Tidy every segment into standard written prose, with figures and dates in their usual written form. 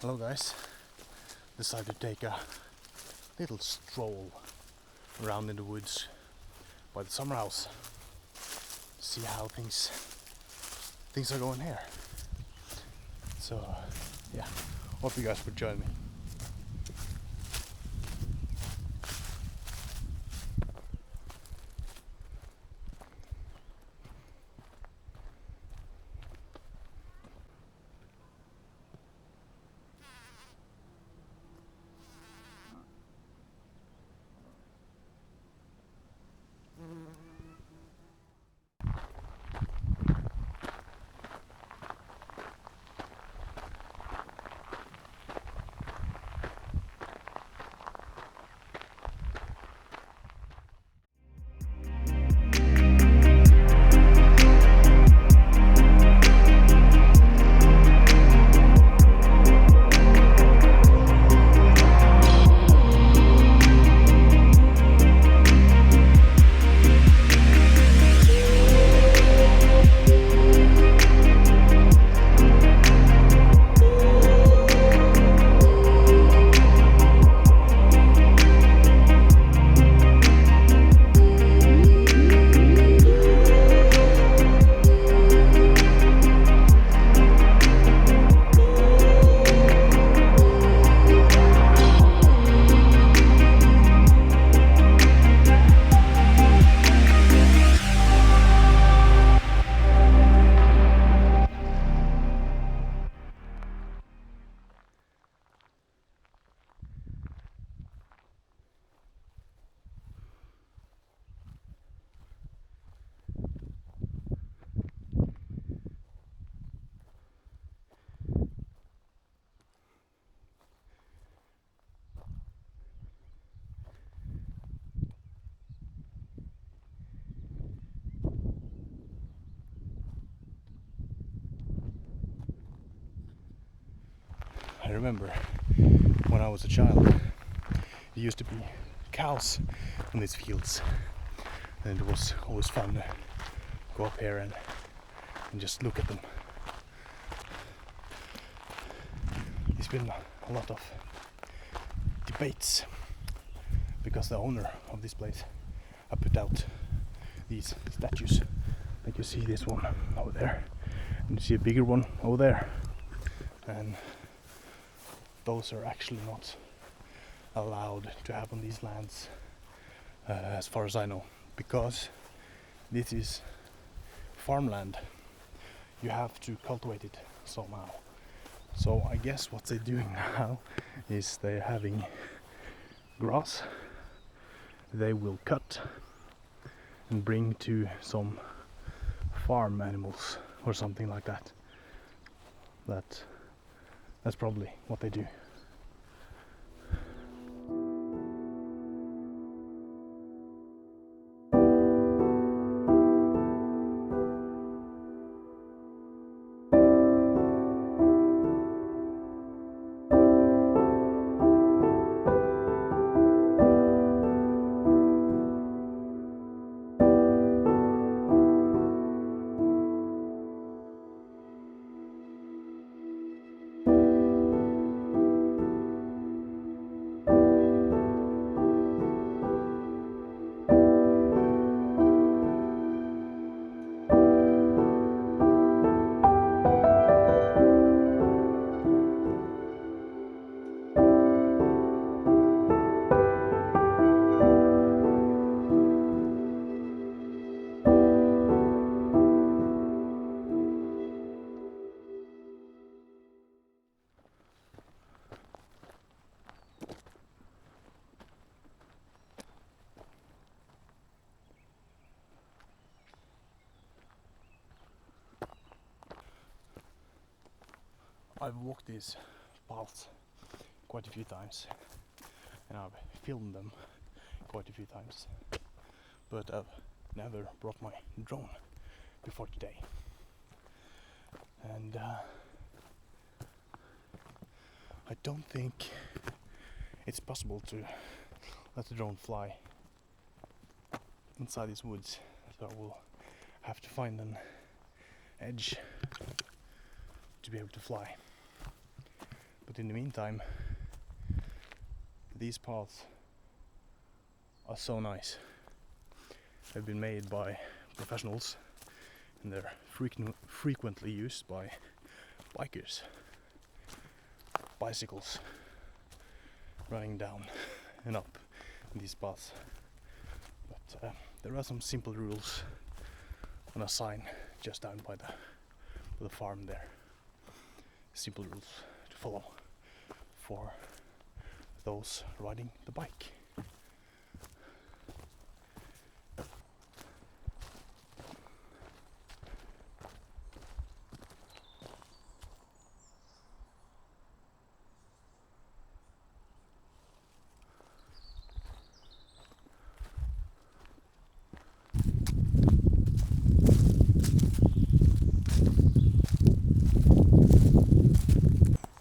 Hello guys, decided to take a little stroll around in the woods by the summerhouse. See how things are going here. So yeah, hope you guys would join me. I remember when I was a child, there used to be cows in these fields, and it was always fun to go up here and just look at them. There's been a lot of debates because the owner of this place have put out these statues. Like you see this one over there, and you see a bigger one over there, and those are actually not allowed to have on these lands, as far as I know, because this is farmland. You have to cultivate it somehow. So I guess what they're doing now is they're having grass they will cut and bring to some farm animals or something like that. That's probably what they do. I've walked these paths quite a few times, and I've filmed them quite a few times, but I've never brought my drone before today. And I don't think it's possible to let the drone fly inside these woods, so we'll have to find an edge to be able to fly. But in the meantime, these paths are so nice. They've been made by professionals and they're frequently used by bikers. Bicycles running down and up these paths. But there are some simple rules on a sign just down by the farm there. Simple rules to follow for those riding the bike.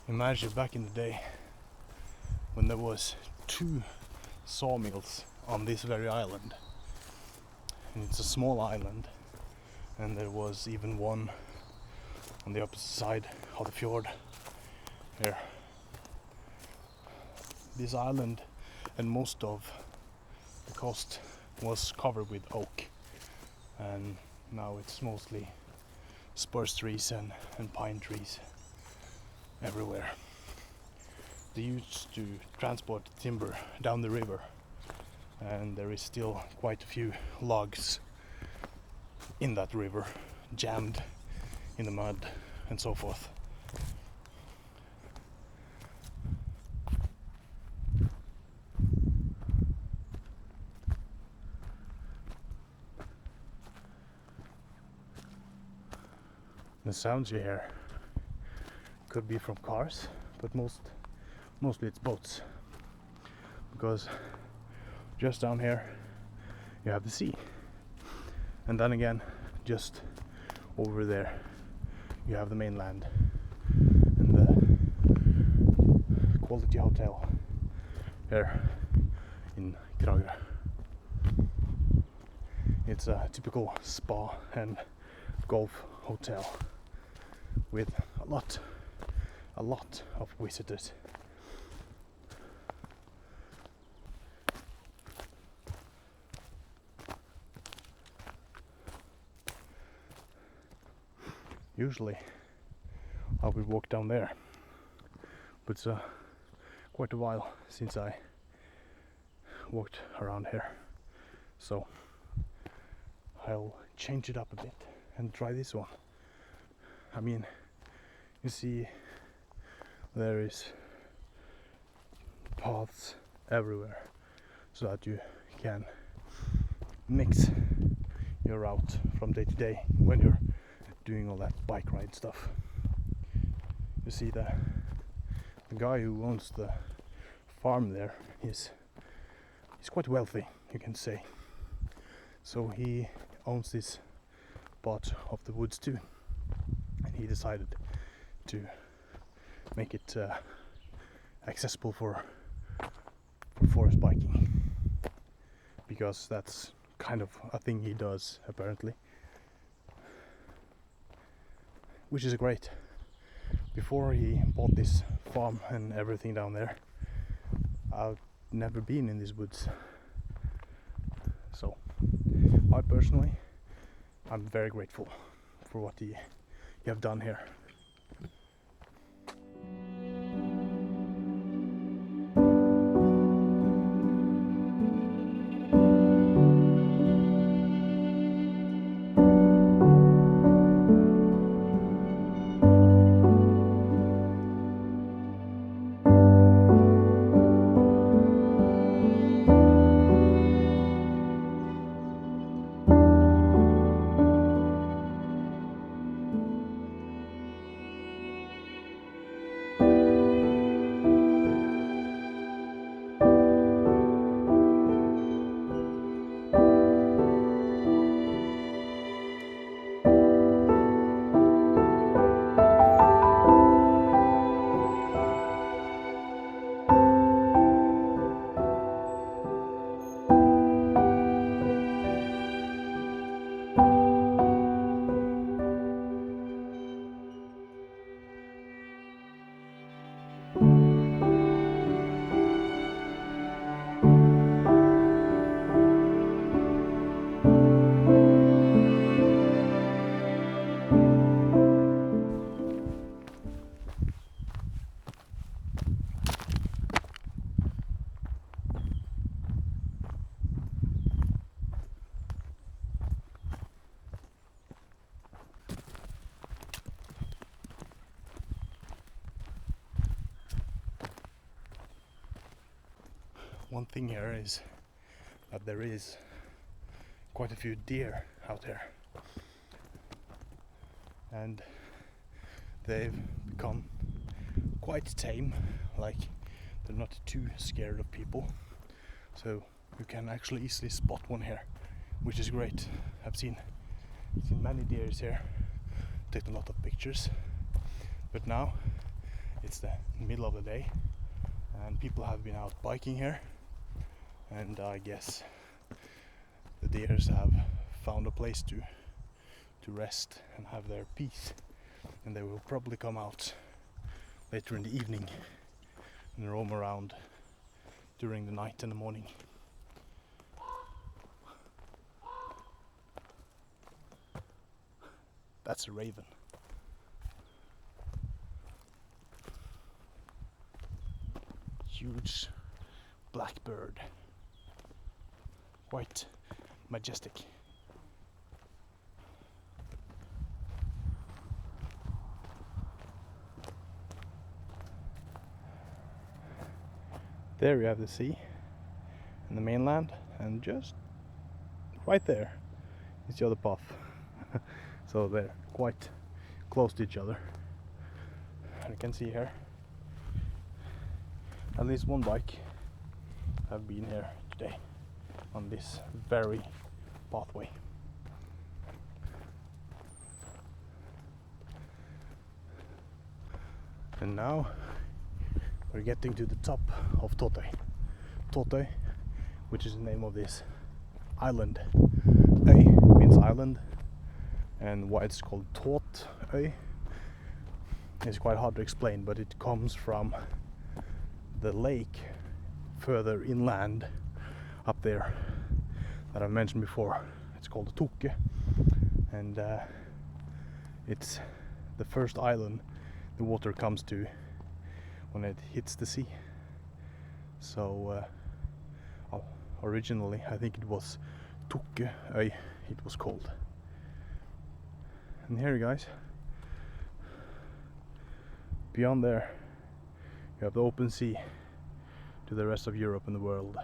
Imagine back in the day when there was 2 sawmills on this very island, and it's a small island, and there was even one on the opposite side of the fjord here. This island and most of the coast was covered with oak, and now it's mostly spruce trees and pine trees everywhere. They used to transport timber down the river, and there is still quite a few logs in that river, jammed in the mud and so forth. The sounds you hear could be from cars, but mostly it's boats, because just down here you have the sea, and then again just over there you have the mainland and the quality hotel here in Kragerø. It's a typical spa and golf hotel with a lot of visitors. Usually I would walk down there, but it's quite a while since I walked around here, so I'll change it up a bit and try this one. I mean, you see, there is paths everywhere so that you can mix your route from day to day when you're doing all that bike ride stuff. You see, the guy who owns the farm there he's quite wealthy, you can say. So he owns this part of the woods too, and he decided to make it accessible for forest biking, because that's kind of a thing he does apparently, which is great. Before he bought this farm and everything down there, I've never been in these woods, so I personally, I'm very grateful for what he have done here. one thing here is that there is quite a few deer out there, and they've become quite tame, like they're not too scared of people, so you can actually easily spot one here, which is great. I've seen many deers here, taken a lot of pictures, but now it's the middle of the day and people have been out biking here, and I guess the deers have found a place to rest and have their peace, and they will probably come out later in the evening and roam around during the night and the morning. That's a raven. Huge black bird. Quite majestic. There you have the sea and the mainland, and just right there is the other path. So they're quite close to each other. You can see here at least one bike have been here today on this very pathway. And now we're getting to the top of Tåtøy. Tåtøy, which is the name of this island. Øy means island, and why it's called Tåtøy is quite hard to explain, but it comes from the lake further inland up there that I mentioned before. It's called Tåtøy, and it's the first island the water comes to when it hits the sea. So originally I think it was Tåtøy it was called. And here, guys, beyond there you have the open sea to the rest of Europe and the world.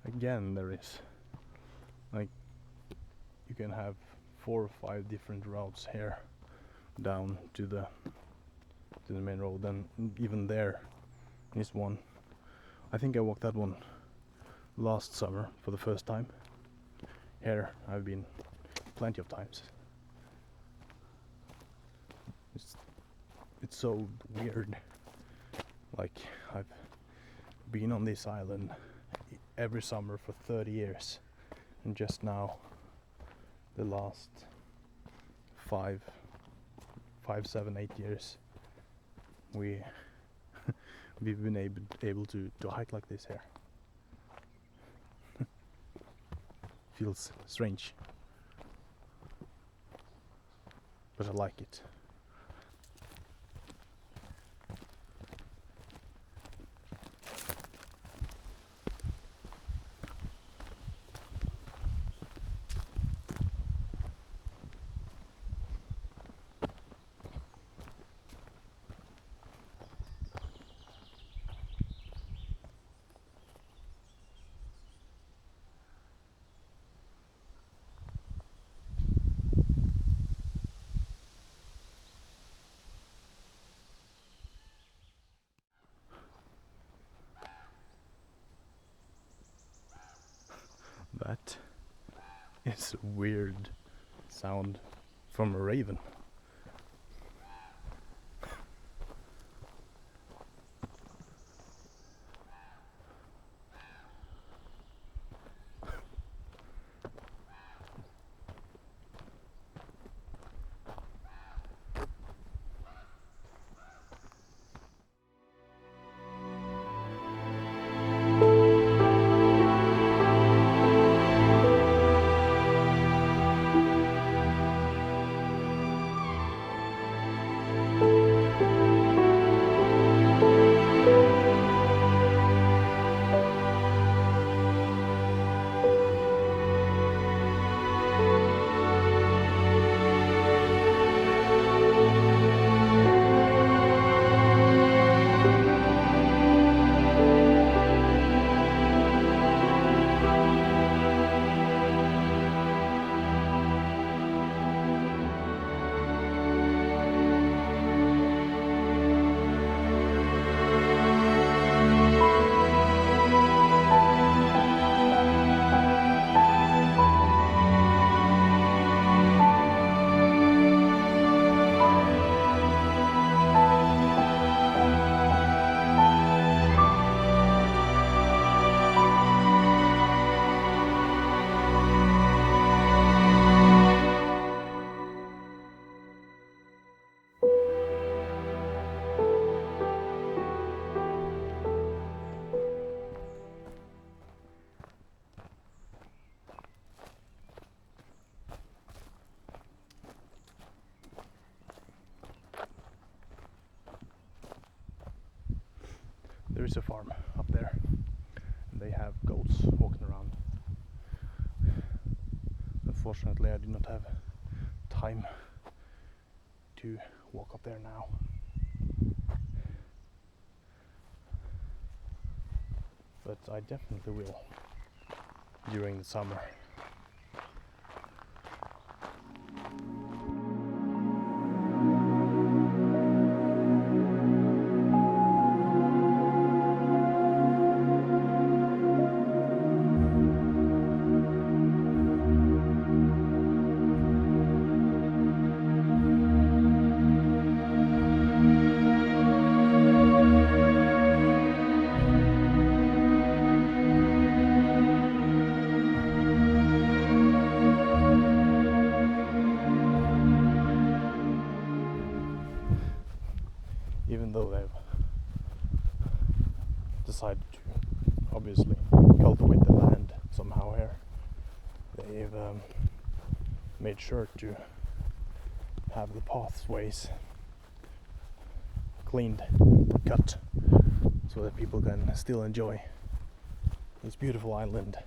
Again, there is, like, you can have 4 or 5 different routes here down to the main road, and even there is one. I think I walked that one last summer for the first time. Here I've been plenty of times. It's so weird. Like, I've been on this island every summer for 30 years, and just now, the last 5, 7, 8 years, we've been able to hike like this here. Feels strange, but I like it. That is a weird sound from a raven. There is a farm up there, and they have goats walking around. Unfortunately, I do not have time to walk up there now. But I definitely will during the summer. Even though they've decided to obviously cultivate the land somehow here, they've made sure to have the pathways cleaned or cut so that people can still enjoy this beautiful island,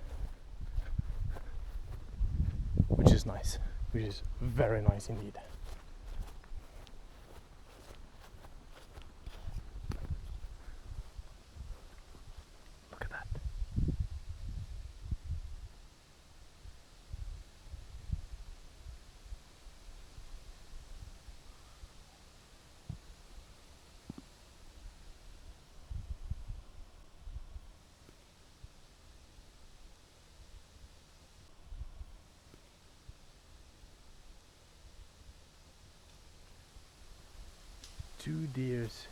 which is nice, which is very nice indeed. Look at that. Two deers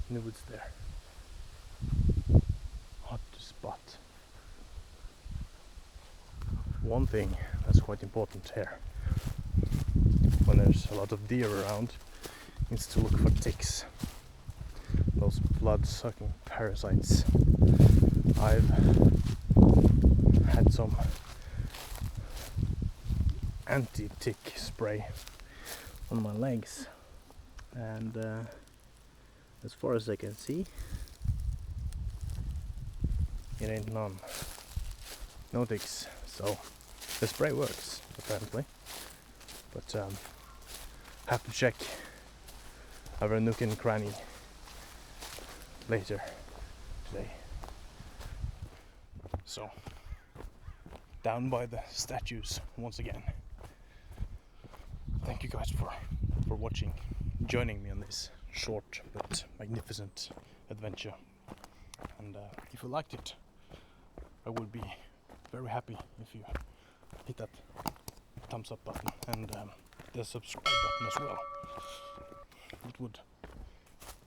in the woods there. Hot to spot. One thing that's quite important here when there's a lot of deer around is to look for ticks. Those blood-sucking parasites. I've had some anti-tick spray on my legs, and as far as I can see, it ain't none. No ticks, so the spray works apparently, but have to check every nook and cranny later today. So, down by the statues once again. Thank you guys for watching, joining me on this short but magnificent adventure. And if you liked it, I would be very happy if you hit that thumbs up button and the subscribe button as well. It would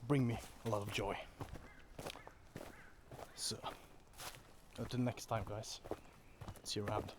bring me a lot of joy. So, until next time, guys. See you around.